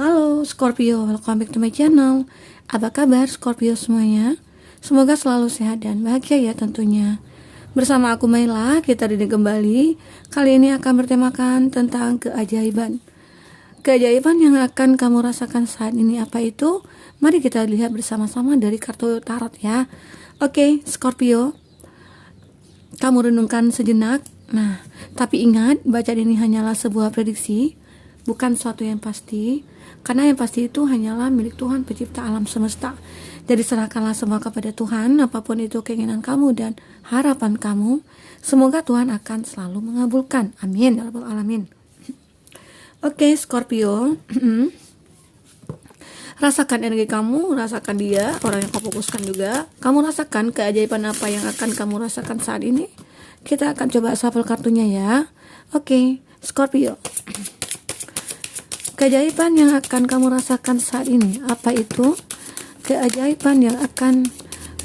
Halo Scorpio, welcome back to my channel. Apa kabar Scorpio semuanya? Semoga selalu sehat dan bahagia ya tentunya. Bersama aku Maila, kita didik kembali. Kali ini akan bertemakan tentang keajaiban. Keajaiban yang akan kamu rasakan saat ini apa itu? Mari kita lihat bersama-sama dari kartu tarot ya. Oke, Scorpio, kamu renungkan sejenak. Nah, tapi ingat, bacaan ini hanyalah sebuah prediksi, bukan suatu yang pasti. Karena yang pasti itu hanyalah milik Tuhan pencipta alam semesta. Jadi serahkanlah semua kepada Tuhan, apapun itu keinginan kamu dan harapan kamu. Semoga Tuhan akan selalu mengabulkan. Amin ya rabbal alamin. Oke, Scorpio. Rasakan energi kamu, rasakan dia, orang yang kamu fokuskan juga. Kamu rasakan keajaiban apa yang akan kamu rasakan saat ini. Kita akan coba shuffle kartunya ya. Oke, Scorpio. Keajaiban yang akan kamu rasakan saat ini, apa itu? Keajaiban yang akan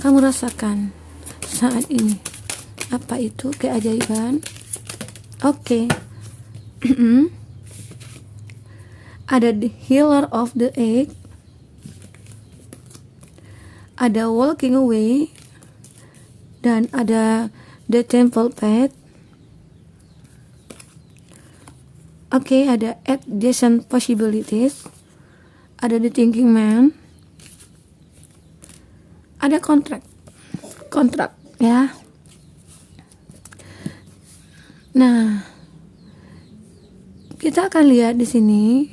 kamu rasakan saat ini, apa itu keajaiban? Oke. Ada the healer of the egg, ada walking away, dan ada the temple pet. Oke, ada adjacent possibilities, ada the thinking man, ada kontrak ya. Nah, kita akan lihat di sini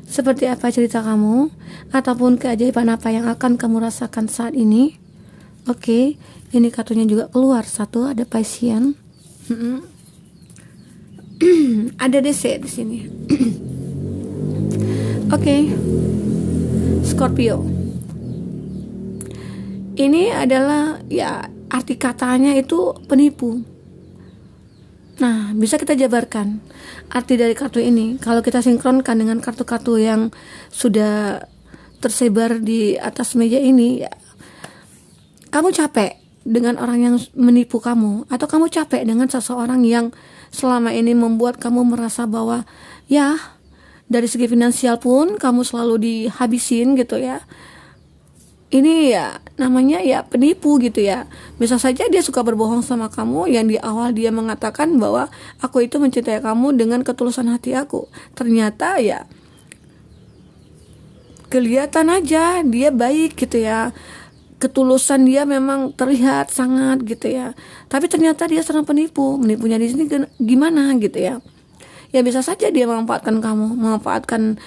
seperti apa cerita kamu ataupun keajaiban apa yang akan kamu rasakan saat ini. Oke, ini kartunya juga keluar satu, ada passion. Ada DC di sini. Oke, Scorpio. Ini adalah ya arti katanya itu penipu. Nah, bisa kita jabarkan arti dari kartu ini kalau kita sinkronkan dengan kartu-kartu yang sudah tersebar di atas meja ini. Ya, kamu capek dengan orang yang menipu kamu, atau kamu capek dengan seseorang yang selama ini membuat kamu merasa bahwa ya dari segi finansial pun kamu selalu dihabisin gitu ya. Ini ya namanya ya penipu gitu ya. Bisa saja dia suka berbohong sama kamu, yang di awal dia mengatakan bahwa aku itu mencintai kamu dengan ketulusan hati aku. Ternyata ya kelihatan aja dia baik gitu ya. Ketulusan dia memang terlihat sangat gitu ya. Tapi ternyata dia serang penipu. Menipunya di sini gimana gitu ya. Ya bisa saja dia memanfaatkan kamu, memanfaatkan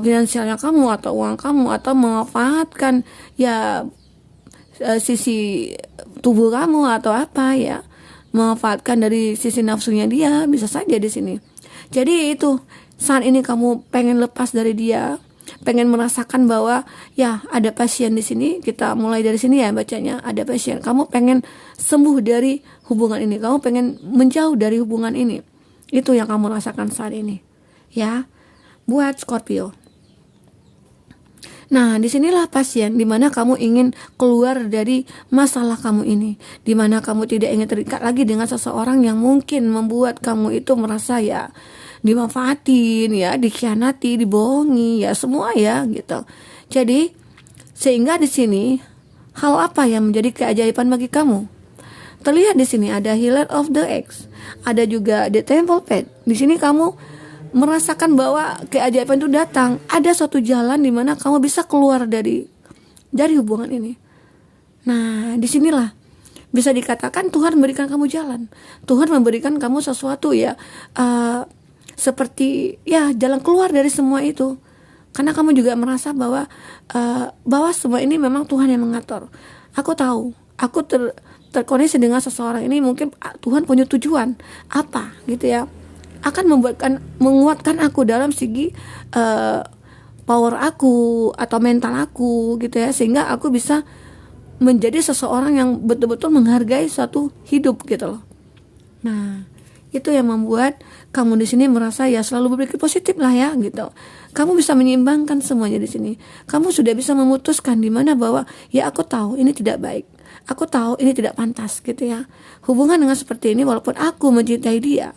finansialnya kamu atau uang kamu, atau memanfaatkan ya sisi tubuh kamu atau apa ya. Memanfaatkan dari sisi nafsunya dia, bisa saja di sini. Jadi itu saat ini kamu pengen lepas dari dia, pengen merasakan bahwa ya ada pasien di sini. Kita mulai dari sini ya bacanya, ada pasien. Kamu pengen sembuh dari hubungan ini, kamu pengen menjauh dari hubungan ini. Itu yang kamu rasakan saat ini ya, buat Scorpio. Nah, disinilah pasien dimana kamu ingin keluar dari masalah kamu ini, dimana kamu tidak ingin terikat lagi dengan seseorang yang mungkin membuat kamu itu merasa ya dimanfaatin, ya dikhianati, dibohongi, ya semua ya gitu. Jadi sehingga di sini hal apa yang menjadi keajaiban bagi kamu? Terlihat di sini ada healer of the eggs, ada juga the temple pet. Di sini kamu merasakan bahwa keajaiban itu datang. Ada suatu jalan di mana kamu bisa keluar dari hubungan ini. Nah, disinilah bisa dikatakan Tuhan memberikan kamu jalan. Tuhan memberikan kamu sesuatu ya. Seperti ya jalan keluar dari semua itu, karena kamu juga merasa bahwa semua ini memang Tuhan yang mengatur. Aku tahu, aku terkoneksi dengan seseorang ini, mungkin Tuhan punya tujuan apa gitu ya, akan menguatkan aku dalam segi power aku atau mental aku gitu ya, sehingga aku bisa menjadi seseorang yang betul-betul menghargai suatu hidup gitu loh. Nah, itu yang membuat kamu di sini merasa ya selalu berpikir positif lah ya gitu. Kamu bisa menyeimbangkan semuanya di sini. Kamu sudah bisa memutuskan di mana bahwa ya aku tahu ini tidak baik, aku tahu ini tidak pantas gitu ya. Hubungan dengan seperti ini, walaupun aku mencintai dia,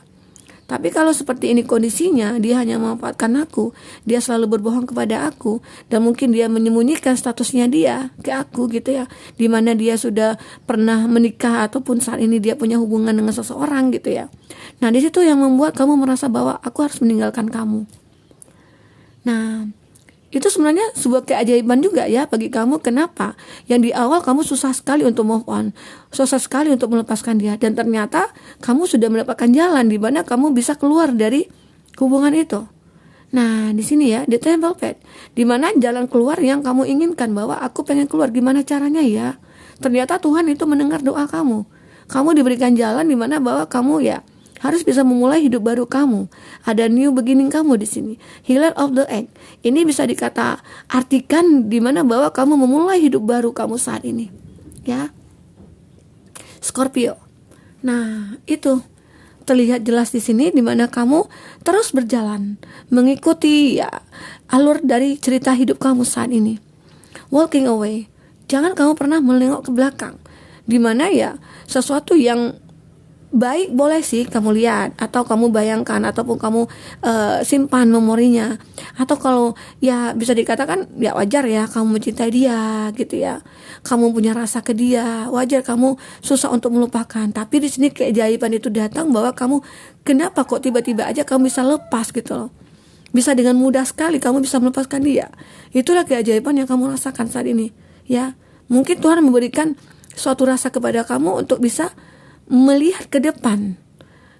Tapi kalau seperti ini kondisinya, dia hanya memanfaatkan aku, dia selalu berbohong kepada aku, dan mungkin dia menyembunyikan statusnya dia ke aku gitu ya, dimana dia sudah pernah menikah ataupun saat ini dia punya hubungan dengan seseorang gitu ya. Nah, di situ yang membuat kamu merasa bahwa aku harus meninggalkan kamu. Nah, itu sebenarnya sebuah keajaiban juga ya bagi kamu. Kenapa? Yang di awal kamu susah sekali untuk move on, susah sekali untuk melepaskan dia, dan ternyata kamu sudah mendapatkan jalan di mana kamu bisa keluar dari hubungan itu. Nah, di sini ya, di temple bed, di mana jalan keluar yang kamu inginkan, bahwa aku pengen keluar, gimana caranya ya? Ternyata Tuhan itu mendengar doa kamu. Kamu diberikan jalan di mana bahwa kamu ya harus bisa memulai hidup baru kamu. Ada new beginning kamu di sini. Healer of the egg. Ini bisa dikata artikan di mana bahwa kamu memulai hidup baru kamu saat ini. Ya. Scorpio. Nah, itu terlihat jelas di sini di mana kamu terus berjalan mengikuti ya alur dari cerita hidup kamu saat ini. Walking away. Jangan kamu pernah menengok ke belakang. Di mana ya sesuatu yang baik boleh sih kamu lihat, atau kamu bayangkan, ataupun kamu simpan memorinya. Atau kalau ya bisa dikatakan ya wajar ya kamu mencintai dia gitu ya, kamu punya rasa ke dia, wajar kamu susah untuk melupakan. Tapi di sini keajaiban itu datang bahwa kamu kenapa kok tiba-tiba aja kamu bisa lepas gitu loh, bisa dengan mudah sekali kamu bisa melepaskan dia. Itulah keajaiban yang kamu rasakan saat ini ya. Mungkin Tuhan memberikan suatu rasa kepada kamu untuk bisa melihat ke depan,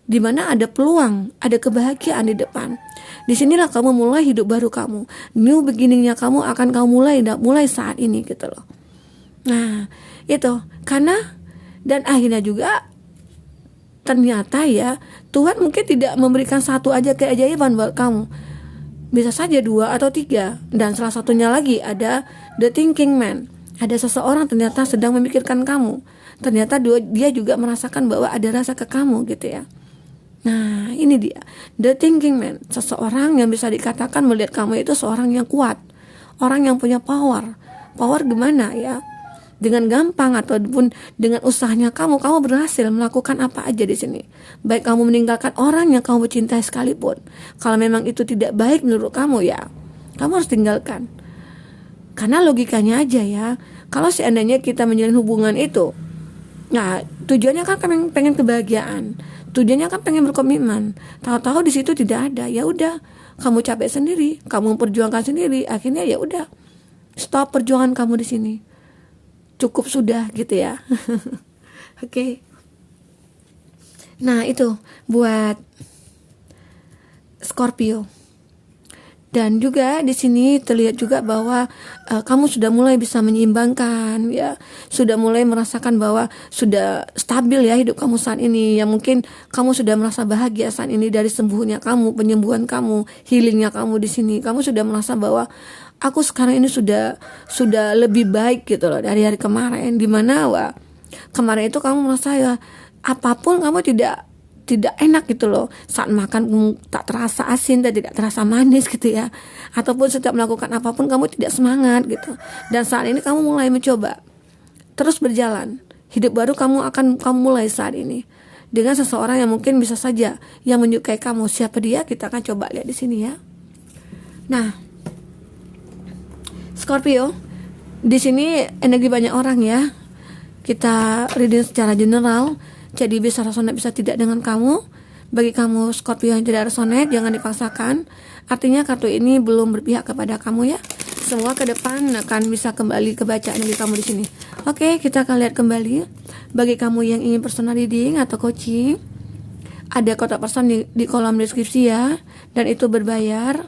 di mana ada peluang, ada kebahagiaan di depan. Disinilah kamu mulai hidup baru kamu. New beginningnya kamu akan kamu mulai saat ini gitu loh. Nah, itu karena dan akhirnya juga ternyata ya Tuhan mungkin tidak memberikan satu aja keajaiban buat kamu. Bisa saja 2 atau 3. Dan salah satunya lagi ada the thinking man. Ada seseorang ternyata sedang memikirkan kamu. Ternyata dia juga merasakan bahwa ada rasa ke kamu gitu ya. Nah, ini dia the thinking man. Seseorang yang bisa dikatakan melihat kamu itu seorang yang kuat, orang yang punya power. Power gimana ya? Dengan gampang ataupun dengan usahanya kamu berhasil melakukan apa aja di sini. Baik kamu meninggalkan orang yang kamu cintai sekalipun. Kalau memang itu tidak baik menurut kamu ya, kamu harus tinggalkan. Karena logikanya aja ya, kalau seandainya kita menjalin hubungan itu, nah tujuannya kan pengen kebahagiaan, tujuannya kan pengen berkomitmen. Tahu-tahu di situ tidak ada, ya udah kamu capek sendiri, kamu perjuangkan sendiri, akhirnya ya udah stop perjuangan kamu di sini, cukup sudah gitu ya. Oke. Nah itu buat Scorpio. Dan juga di sini terlihat juga bahwa kamu sudah mulai bisa menyeimbangkan ya, sudah mulai merasakan bahwa sudah stabil ya hidup kamu saat ini. Yang mungkin kamu sudah merasa bahagia saat ini dari sembuhnya kamu, penyembuhan kamu, healingnya kamu di sini. Kamu sudah merasa bahwa aku sekarang ini sudah lebih baik gitu loh dari hari kemarin. Dimana kemarin itu kamu merasa ya apapun kamu tidak enak gitu loh, saat makan tak terasa asin dan tidak terasa manis gitu ya, ataupun setiap melakukan apapun kamu tidak semangat gitu. Dan saat ini kamu mulai mencoba terus berjalan hidup baru kamu mulai saat ini dengan seseorang yang mungkin bisa saja yang menyukai kamu. Siapa dia? Kita akan coba lihat di sini ya. Nah, Scorpio, di sini energi banyak orang ya. Kita reading secara general. Jadi bisa resonate bisa tidak dengan kamu. Bagi kamu Scorpio yang tidak resonate, jangan dipaksakan. Artinya kartu ini belum berpihak kepada kamu ya. Semua ke depan akan bisa kembali kebaca energi kamu di sini. Oke, kita akan lihat kembali. Bagi kamu yang ingin personal reading atau coaching, ada kontak person di kolom deskripsi ya, dan itu berbayar.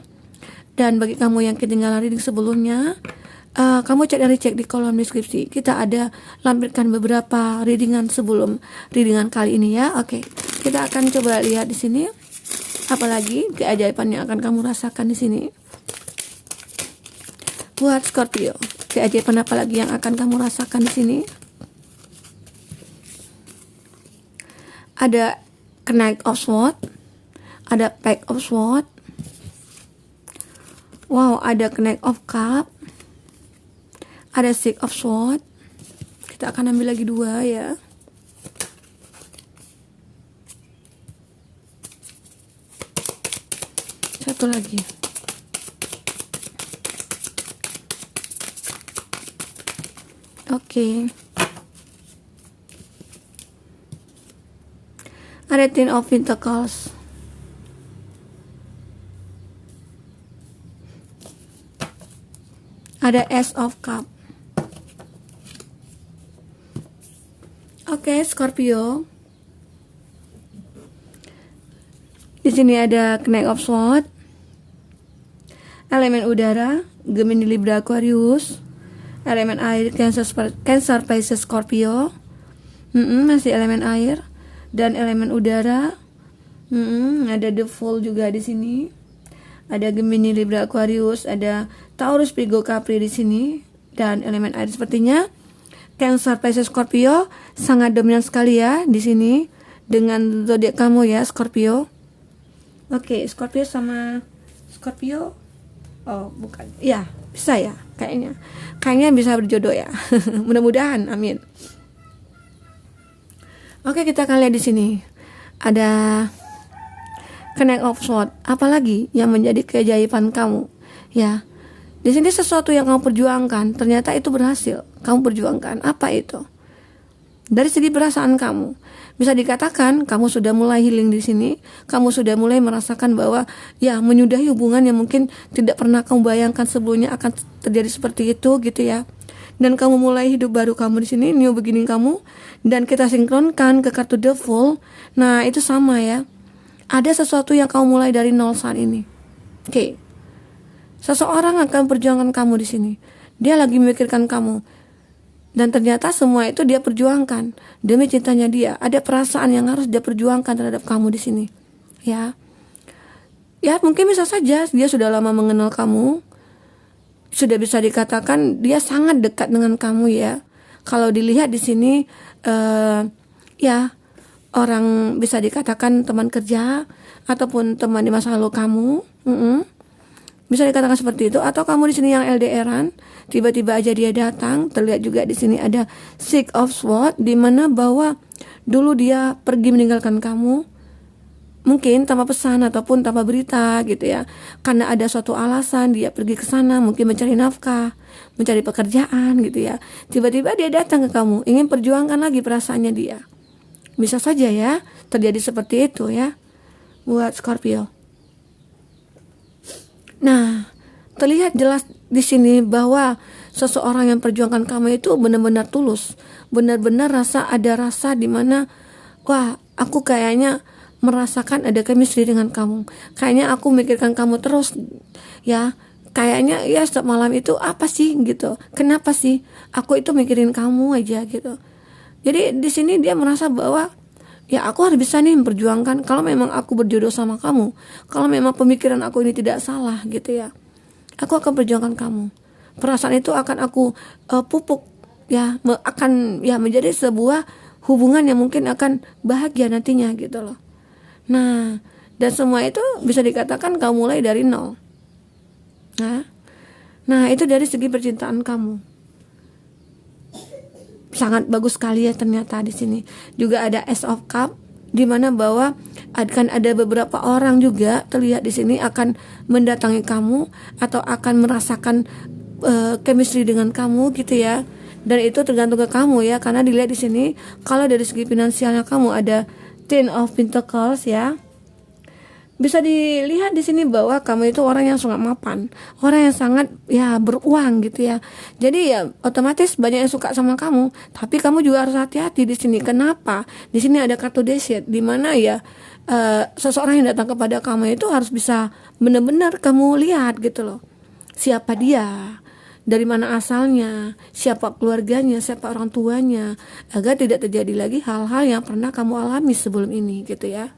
Dan bagi kamu yang ketinggalan reading sebelumnya, kamu cek di kolom deskripsi. Kita ada lampirkan beberapa readingan sebelum readingan kali ini ya. Oke, kita akan coba lihat di sini. Apalagi keajaiban yang akan kamu rasakan di sini. Buat Scorpio, keajaiban apa lagi yang akan kamu rasakan di sini? Ada Knight of Swords, ada Page of Swords. Wow, ada Knight of Cup, ada Six of Swords. Kita akan ambil lagi 2 ya. satu lagi. Oke. Ada Ten of Pentacles. Ada Ace of Cup. Oke, Scorpio. Di sini ada Knight of Swords, elemen udara, Gemini, Libra, Aquarius, elemen air, Cancer, Pisces, Scorpio. Masih elemen air dan elemen udara. Ada The Fool juga di sini. Ada Gemini, Libra, Aquarius, ada Taurus, Virgo, Capri di sini, dan elemen air sepertinya Cancer, Pisces, Scorpio sangat dominan sekali ya di sini dengan zodiak kamu ya, Scorpio. Oke, Scorpio sama Scorpio. Oh, bukan. Ya, bisa ya kayaknya. Kayaknya bisa berjodoh ya. Mudah-mudahan, amin. Oke, kita akan lihat di sini. Ada Knight of Swords, apalagi yang menjadi keajaiban kamu, ya. Di sini sesuatu yang kamu perjuangkan, ternyata itu berhasil. Kamu perjuangkan, apa itu? Dari segi perasaan kamu, bisa dikatakan kamu sudah mulai healing di sini. Kamu sudah mulai merasakan bahwa, ya, menyudahi hubungan yang mungkin tidak pernah kamu bayangkan sebelumnya akan terjadi seperti itu, gitu ya. Dan kamu mulai hidup baru kamu di sini, new beginning kamu. Dan kita sinkronkan ke kartu The Fool. Nah, itu sama ya. Ada sesuatu yang kamu mulai dari nol saat ini. Oke. Seseorang akan perjuangkan kamu di sini. Dia lagi memikirkan kamu. Dan ternyata semua itu dia perjuangkan demi cintanya dia. Ada perasaan yang harus dia perjuangkan terhadap kamu di sini. Ya. Ya, mungkin bisa saja dia sudah lama mengenal kamu. Sudah bisa dikatakan dia sangat dekat dengan kamu ya. Kalau dilihat di sini ya, orang bisa dikatakan teman kerja ataupun teman di masa lalu kamu, bisa dikatakan seperti itu. Atau kamu di sini yang LDRan, tiba-tiba aja dia datang. Terlihat juga di sini ada Six of Swords, di mana bahwa dulu dia pergi meninggalkan kamu, mungkin tanpa pesan ataupun tanpa berita gitu ya. Karena ada suatu alasan dia pergi ke sana, mungkin mencari nafkah, mencari pekerjaan gitu ya. Tiba-tiba dia datang ke kamu, ingin perjuangkan lagi perasaannya dia. Bisa saja ya terjadi seperti itu ya buat Scorpio. Nah, terlihat jelas di sini bahwa seseorang yang perjuangkan kamu itu benar-benar tulus, benar-benar ada rasa di mana, wah, aku kayaknya merasakan ada chemistry dengan kamu. Kayaknya aku mikirkan kamu terus ya. Kayaknya ya setiap malam itu apa sih gitu. Kenapa sih aku itu mikirin kamu aja gitu. Jadi di sini dia merasa bahwa ya aku harus bisa nih memperjuangkan kalau memang aku berjodoh sama kamu. Kalau memang pemikiran aku ini tidak salah gitu ya. Aku akan perjuangkan kamu. Perasaan itu akan aku pupuk ya, akan ya menjadi sebuah hubungan yang mungkin akan bahagia nantinya gitu loh. Nah, dan semua itu bisa dikatakan kamu mulai dari nol. Nah, itu dari segi percintaan kamu. Sangat bagus sekali ya ternyata di sini. Juga ada Ace of Cup, di mana bahwa akan ada beberapa orang juga terlihat di sini akan mendatangi kamu atau akan merasakan chemistry dengan kamu gitu ya. Dan itu tergantung ke kamu ya, karena dilihat di sini kalau dari segi finansialnya kamu ada Ten of Pentacles ya. Bisa dilihat di sini bahwa kamu itu orang yang sangat mapan, orang yang sangat ya beruang gitu ya. Jadi ya otomatis banyak yang suka sama kamu, tapi kamu juga harus hati-hati di sini. Kenapa? Di sini ada kartu Death, di mana ya seseorang yang datang kepada kamu itu harus bisa benar-benar kamu lihat gitu loh. Siapa dia? Dari mana asalnya? Siapa keluarganya? Siapa orang tuanya? Agar tidak terjadi lagi hal-hal yang pernah kamu alami sebelum ini gitu ya.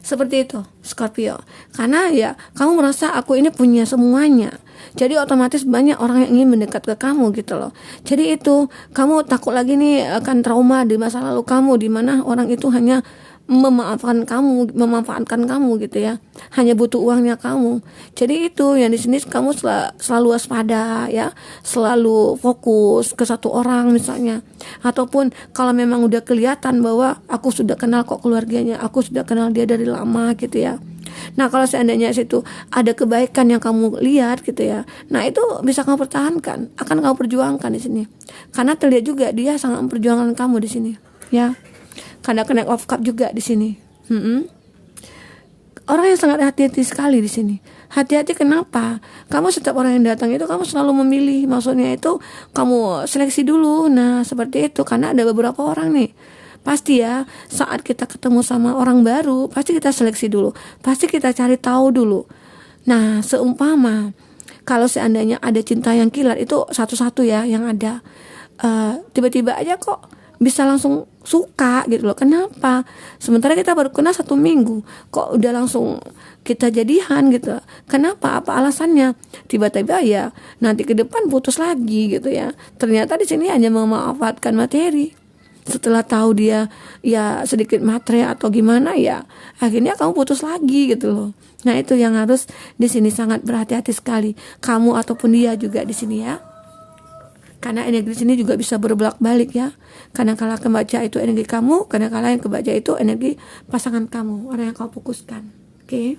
Seperti itu Scorpio. Karena ya kamu merasa aku ini punya semuanya. Jadi otomatis banyak orang yang ingin mendekat ke kamu gitu loh. Jadi itu kamu takut lagi nih akan trauma di masa lalu kamu, di mana orang itu hanya memanfaatkan kamu gitu ya. Hanya butuh uangnya kamu. Jadi itu yang di sini kamu selalu waspada ya, selalu fokus ke satu orang misalnya. Ataupun kalau memang udah kelihatan bahwa aku sudah kenal kok keluarganya, aku sudah kenal dia dari lama gitu ya. Nah kalau seandainya situ ada kebaikan yang kamu lihat gitu ya, nah itu bisa kamu pertahankan, akan kamu perjuangkan di sini. Karena terlihat juga dia sangat memperjuangkan kamu di sini, ya. Karena Knight of Cup juga di sini. Orang yang sangat hati-hati sekali di sini. Hati-hati kenapa? Kamu setiap orang yang datang itu kamu selalu memilih. Maksudnya itu kamu seleksi dulu. Nah seperti itu, karena ada beberapa orang nih. Pasti ya, saat kita ketemu sama orang baru, pasti kita seleksi dulu. Pasti kita cari tahu dulu. Nah seumpama kalau seandainya ada cinta yang kilat, itu satu-satu ya yang ada. Tiba-tiba aja kok bisa langsung suka gitu loh. Kenapa? Sementara kita baru kenal 1 minggu, kok udah langsung kita jadian gitu. Kenapa? Apa alasannya? Tiba-tiba ya nanti ke depan putus lagi gitu ya. Ternyata di sini hanya memanfaatkan materi. Setelah tahu dia ya sedikit matre atau gimana ya, akhirnya kamu putus lagi gitu loh. Nah itu yang harus di sini sangat berhati-hati sekali, kamu ataupun dia juga di sini ya. Karena energi di sini juga bisa berbolak-balik ya. Kadang-kala kebaca itu energi kamu, kadang-kala yang kebaca itu energi pasangan kamu, orang yang kau fokuskan. Oke.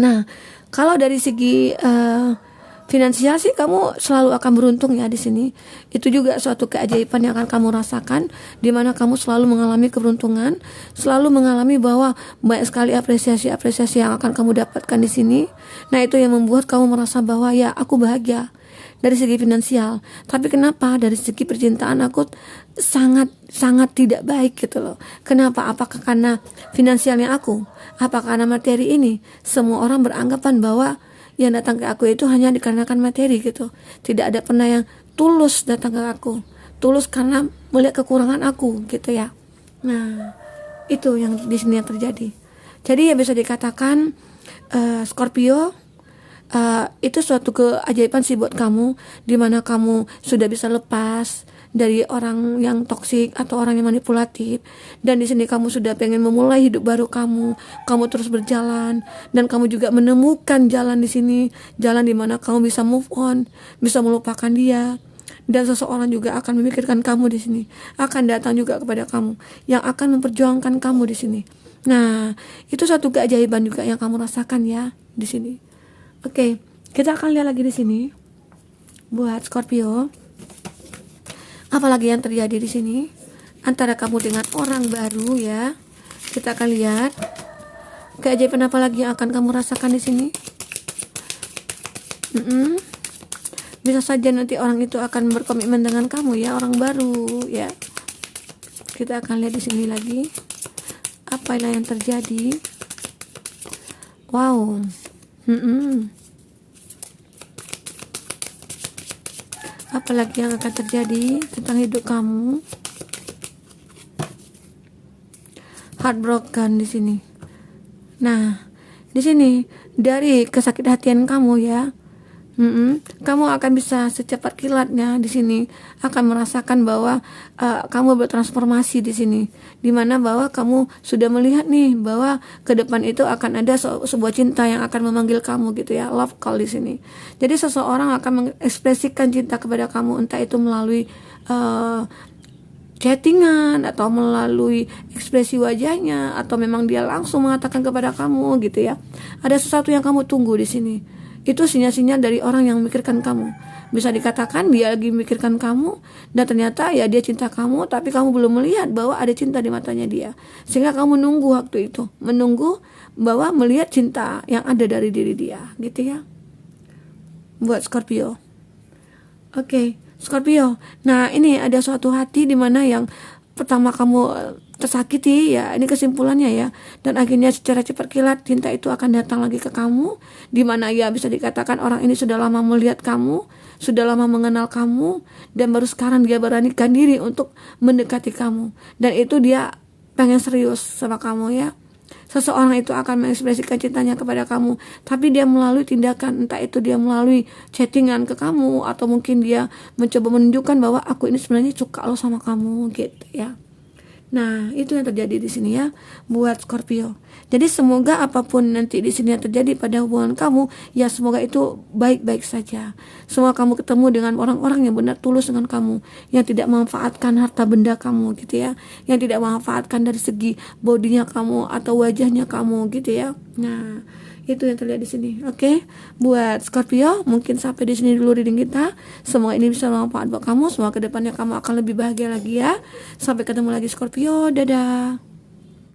Nah, kalau dari segi finansial sih kamu selalu akan beruntung ya di sini. Itu juga suatu keajaiban yang akan kamu rasakan, di mana kamu selalu mengalami keberuntungan, selalu mengalami bahwa banyak sekali apresiasi yang akan kamu dapatkan di sini. Nah, itu yang membuat kamu merasa bahwa ya aku bahagia dari segi finansial. Tapi kenapa dari segi percintaan aku sangat tidak baik gitu loh. Kenapa? Apakah karena finansialnya aku? Apakah karena materi ini? Semua orang beranggapan bahwa yang datang ke aku itu hanya dikarenakan materi gitu. Tidak ada pernah yang tulus datang ke aku. Tulus karena melihat kekurangan aku gitu ya. Nah, itu yang di sini yang terjadi. Jadi ya bisa dikatakan Scorpio, itu suatu keajaiban sih buat kamu, dimana kamu sudah bisa lepas dari orang yang toksik atau orang yang manipulatif, dan di sini kamu sudah pengen memulai hidup baru kamu terus berjalan, dan kamu juga menemukan jalan di sini, jalan dimana kamu bisa move on, bisa melupakan dia, dan seseorang juga akan memikirkan kamu di sini, akan datang juga kepada kamu yang akan memperjuangkan kamu di sini. Nah, itu satu keajaiban juga yang kamu rasakan ya di sini. Oke, kita akan lihat lagi di sini buat Scorpio. Apalagi yang terjadi di sini antara kamu dengan orang baru ya. Kita akan lihat keajaiban apa lagi yang akan kamu rasakan di sini. Bisa saja nanti orang itu akan berkomitmen dengan kamu ya, orang baru ya. Kita akan lihat di sini lagi apa yang terjadi. Wow. Apalagi yang akan terjadi tentang hidup kamu. Heartbroken di sini. Nah, di sini dari kesakitan kamu ya, kamu akan bisa secepat kilatnya di sini akan merasakan bahwa kamu bertransformasi di sini, dimana bahwa kamu sudah melihat nih bahwa ke depan itu akan ada sebuah cinta yang akan memanggil kamu gitu ya, love call di sini. Jadi seseorang akan mengekspresikan cinta kepada kamu, entah itu melalui chattingan atau melalui ekspresi wajahnya, atau memang dia langsung mengatakan kepada kamu gitu ya. Ada sesuatu yang kamu tunggu di sini. Itu sinyal-sinyal dari orang yang memikirkan kamu. Bisa dikatakan dia lagi memikirkan kamu, dan ternyata ya dia cinta kamu, tapi kamu belum melihat bahwa ada cinta di matanya dia. Sehingga kamu menunggu waktu itu, menunggu bahwa melihat cinta yang ada dari diri dia, gitu ya. Buat Scorpio. Oke, Scorpio. Nah, ini ada suatu hati di mana yang pertama kamu tersakiti ya, ini kesimpulannya ya, dan akhirnya secara cepat kilat cinta itu akan datang lagi ke kamu, di mana ya bisa dikatakan orang ini sudah lama melihat kamu, sudah lama mengenal kamu, dan baru sekarang dia beranikan diri untuk mendekati kamu, dan itu dia pengen serius sama kamu ya. Seseorang itu akan mengekspresikan cintanya kepada kamu, tapi dia melalui tindakan, entah itu dia melalui chattingan ke kamu, atau mungkin dia mencoba menunjukkan bahwa aku ini sebenarnya suka lo sama kamu gitu ya. Nah, itu yang terjadi di sini ya buat Scorpio. Jadi semoga apapun nanti di sini yang terjadi pada hubungan kamu, ya semoga itu baik-baik saja. Semoga kamu ketemu dengan orang-orang yang benar tulus dengan kamu, yang tidak memanfaatkan harta benda kamu gitu ya, yang tidak memanfaatkan dari segi bodinya kamu atau wajahnya kamu gitu ya. Nah, itu yang terlihat di sini. Oke, buat Scorpio mungkin sampai di sini dulu reading kita. Semoga ini bisa bermanfaat buat kamu. Semoga kedepannya kamu akan lebih bahagia lagi ya. Sampai ketemu lagi Scorpio. Dadah.